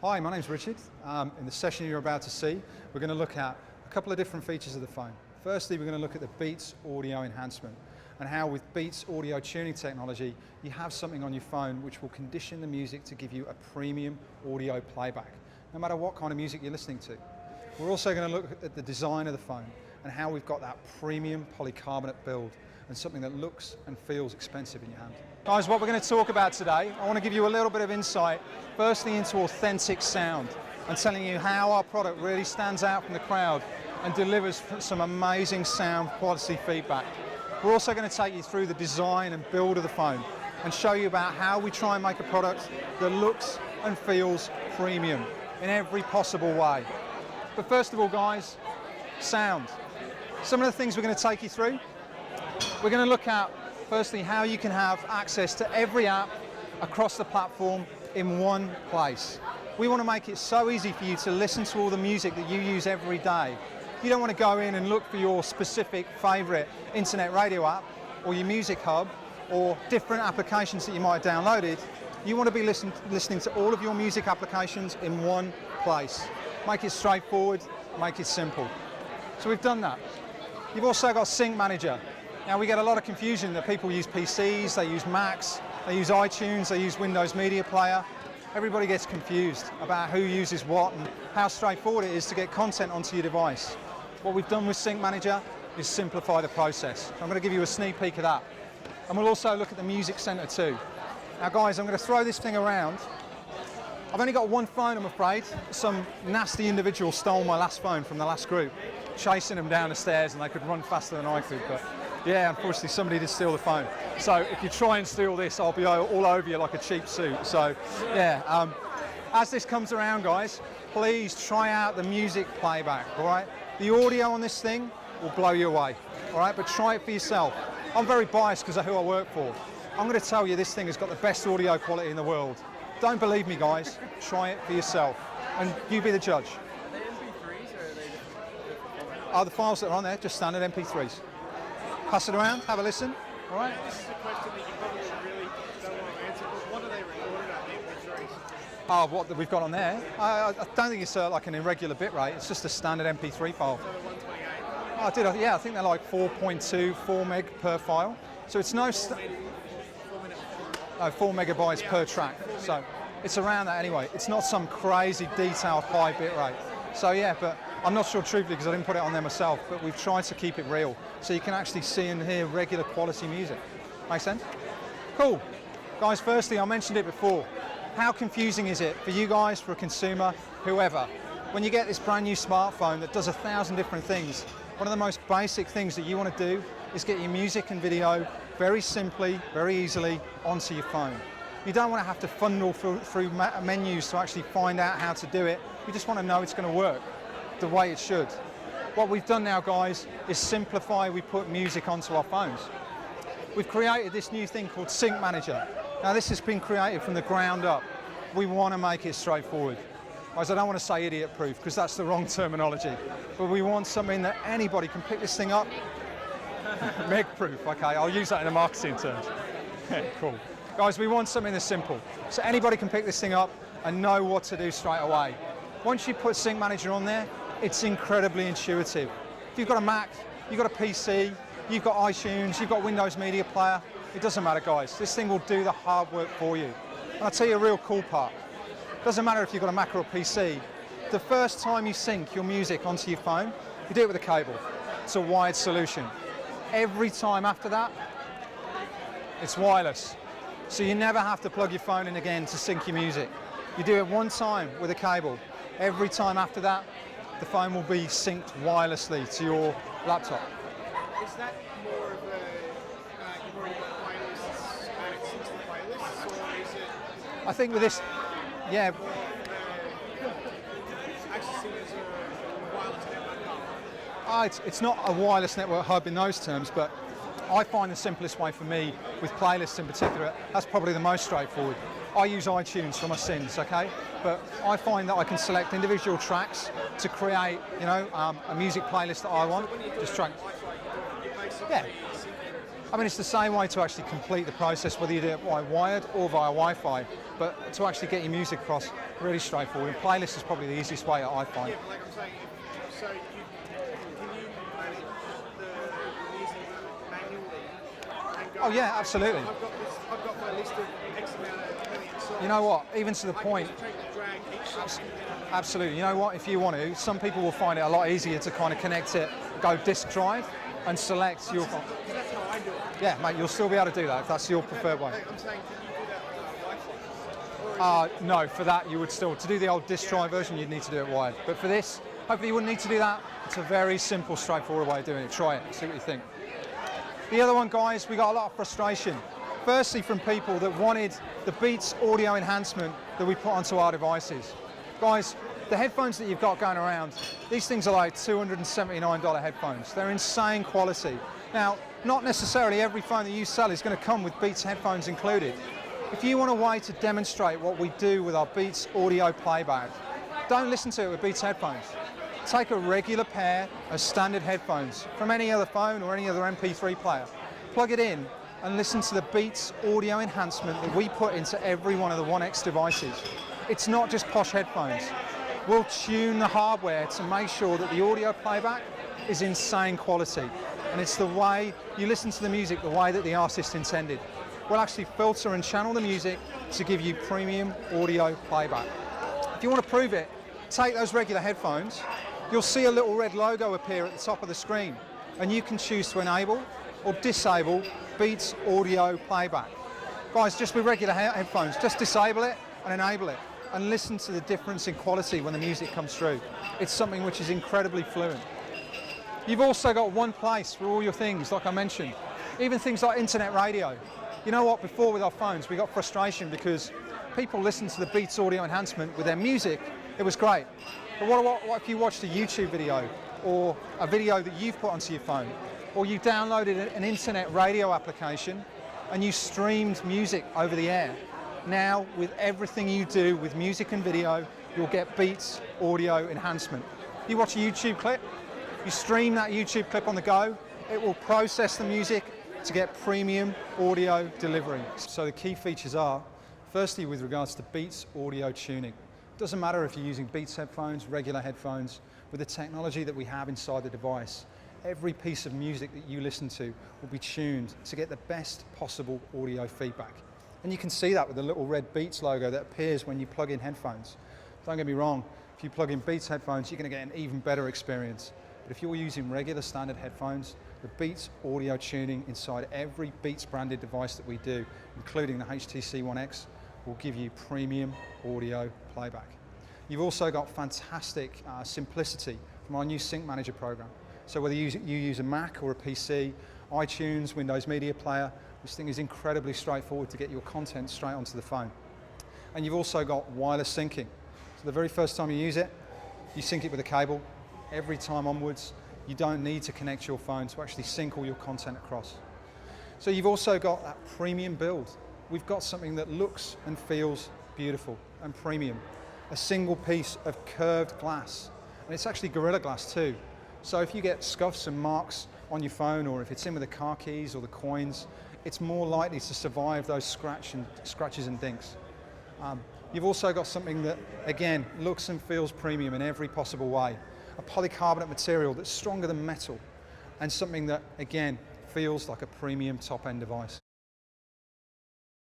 Hi, my name's Richard. In the session you're about to see, we're going to look at a couple of different features of the phone. Firstly, we're going to look at the Beats audio enhancement and how with Beats audio tuning technology, you have something on your phone which will condition the music to give you a premium audio playback, no matter what kind of music you're listening to. We're also going to look at the design of the phone and how we've got that premium polycarbonate build and something that looks and feels expensive in your hand. Guys, what we're going to talk about today, I want to give you a little bit of insight, firstly into authentic sound and telling you how our product really stands out from the crowd and delivers some amazing sound quality feedback. We're also going to take you through the design and build of the phone and show you about how we try and make a product that looks and feels premium in every possible way. But first of all, guys, sound. Some of the things we're going to take you through. We're going to look at, firstly, how you can have access to every app across the platform in one place. We want to make it so easy for you to listen to all the music that you use every day. You don't want to go in and look for your specific favourite internet radio app or your music hub or different applications that you might have downloaded. You want to be listening to all of your music applications in one place. Make it straightforward, make it simple. So we've done that. You've also got Sync Manager. Now we get a lot of confusion that people use PCs, they use Macs, they use iTunes, they use Windows Media Player. Everybody gets confused about who uses what and how straightforward it is to get content onto your device. What we've done with Sync Manager is simplify the process. I'm going to give you a sneak peek of that. And we'll also look at the Music Center too. Now guys, I'm going to throw this thing around. I've only got one phone, I'm afraid. Some nasty individual stole my last phone from the last group, chasing them down the stairs, and they could run faster than I could. But yeah, unfortunately somebody did steal the phone. So if you try and steal this, I'll be all over you like a cheap suit. So yeah, as this comes around, guys, please try out the music playback, all right? The audio on this thing will blow you away, all right? But try it for yourself. I'm very biased because of who I work for. I'm going to tell you this thing has got the best audio quality in the world. Don't believe me, guys. Try it for yourself, and you be the judge. Are they MP3s or are they different? Are the files that are on there just standard MP3s? Pass it around, have a listen. All right. This is a question that you probably should really don't want to answer, but what are they recorded at MP3s? Oh, what we've got on there? I don't think it's like an irregular bit rate. It's just a standard MP3 file. So the 128? Oh, yeah, I think they're like 4.2, 4 meg per file. So it's no 4 megabytes per track. So it's around that anyway. It's not some crazy detailed high bit rate. So yeah, but I'm not sure truthfully because I didn't put it on there myself, but we've tried to keep it real so you can actually see and hear regular quality music. Make sense? Cool. Guys, firstly, I mentioned it before. How confusing is it for you guys, for a consumer, whoever, when you get this brand new smartphone that does 1,000 different things? One of the most basic things that you want to do is get your music and video very simply, very easily onto your phone. You don't want to have to funnel through menus to actually find out how to do it. You just want to know it's going to work the way it should. What we've done now, guys, is simplify. We put music onto our phones. We've created this new thing called Sync Manager. Now this has been created from the ground up. We want to make it straightforward. Guys, I don't want to say idiot proof because that's the wrong terminology, but we want something that anybody can pick this thing up. Meg proof, okay, I'll use that in the marketing terms. Cool. Guys, we want something that's simple, so anybody can pick this thing up and know what to do straight away. Once you put Sync Manager on there, it's incredibly intuitive. If you've got a Mac, you've got a PC, you've got iTunes, you've got Windows Media Player, it doesn't matter, guys. This thing will do the hard work for you. And I'll tell you a real cool part. Doesn't matter if you've got a Mac or a PC, the first time you sync your music onto your phone, you do it with a cable. It's a wired solution. Every time after that, it's wireless. So you never have to plug your phone in again to sync your music. You do it one time with a cable. Every time after that, the phone will be synced wirelessly to your laptop. Is that more of a, you've already got playlists and it syncs the playlists, or is it? I think with this, yeah. Accessing as a wireless network hub? It's not a wireless network hub in those terms, but I find the simplest way for me, with playlists in particular, that's probably the most straightforward. I use iTunes for my sins, okay? But I find that I can select individual tracks to create, you know, a music playlist that I want. Just track. Yeah. I mean, it's the same way to actually complete the process, whether you do it via wired or via Wi-Fi, but to actually get your music across, really straightforward. And playlist is probably the easiest way I find. Yeah, but like I'm saying, so can you manage the music manually? And go, Oh yeah, absolutely. I've got my list of X amount of million songs. You know what, even to the point, Drag each song. absolutely, you know what, if you want to, some people will find it a lot easier to kind of connect it, go disk drive, and select your... That's how I do it. Yeah, mate, you'll still be able to do that if that's your preferred way. I'm saying, can you do that Wi-Fi? No, for that you would still, to do the old disk drive version, you'd need to do it wired. But for this, hopefully you wouldn't need to do that. It's a very simple, straightforward way of doing it. Try it, see what you think. The other one, guys, we got a lot of frustration. Firstly, from people that wanted the Beats audio enhancement that we put onto our devices. Guys, the headphones that you've got going around, these things are like $279 headphones. They're insane quality. Now, not necessarily every phone that you sell is going to come with Beats headphones included. If you want a way to demonstrate what we do with our Beats audio playback, don't listen to it with Beats headphones. Take a regular pair of standard headphones from any other phone or any other MP3 player, plug it in and listen to the Beats audio enhancement that we put into every one of the 1X devices. It's not just posh headphones. We'll tune the hardware to make sure that the audio playback is insane quality. And it's the way you listen to the music, the way that the artist intended. We'll actually filter and channel the music to give you premium audio playback. If you want to prove it, take those regular headphones. You'll see a little red logo appear at the top of the screen, and you can choose to enable or disable Beats audio playback. Guys, just with regular headphones, just disable it and enable it, and listen to the difference in quality when the music comes through. It's something which is incredibly fluent. You've also got one place for all your things, like I mentioned, even things like internet radio. You know what, before with our phones, we got frustration because people listened to the Beats audio enhancement with their music, it was great. But what if you watched a YouTube video or a video that you've put onto your phone, or you downloaded an internet radio application and you streamed music over the air? Now, with everything you do with music and video, you'll get Beats audio enhancement. You watch a YouTube clip, you stream that YouTube clip on the go, it will process the music to get premium audio delivery. So the key features are, firstly, with regards to Beats audio tuning. It doesn't matter if you're using Beats headphones, regular headphones, with the technology that we have inside the device, every piece of music that you listen to will be tuned to get the best possible audio feedback. And you can see that with the little red Beats logo that appears when you plug in headphones. Don't get me wrong, if you plug in Beats headphones, you're going to get an even better experience. But if you're using regular standard headphones, the Beats audio tuning inside every Beats branded device that we do, including the HTC One X, will give you premium audio playback. You've also got fantastic simplicity from our new Sync Manager program. So whether you use a Mac or a PC, iTunes, Windows Media Player, this thing is incredibly straightforward to get your content straight onto the phone. And you've also got wireless syncing. So the very first time you use it, you sync it with a cable. Every time onwards, you don't need to connect your phone to actually sync all your content across. So you've also got that premium build. We've got something that looks and feels beautiful and premium. A single piece of curved glass. And it's actually Gorilla Glass too. So if you get scuffs and marks on your phone, or if it's in with the car keys or the coins, it's more likely to survive those scratches and dinks. You've also got something that, again, looks and feels premium in every possible way. A polycarbonate material that's stronger than metal, and something that, again, feels like a premium top-end device.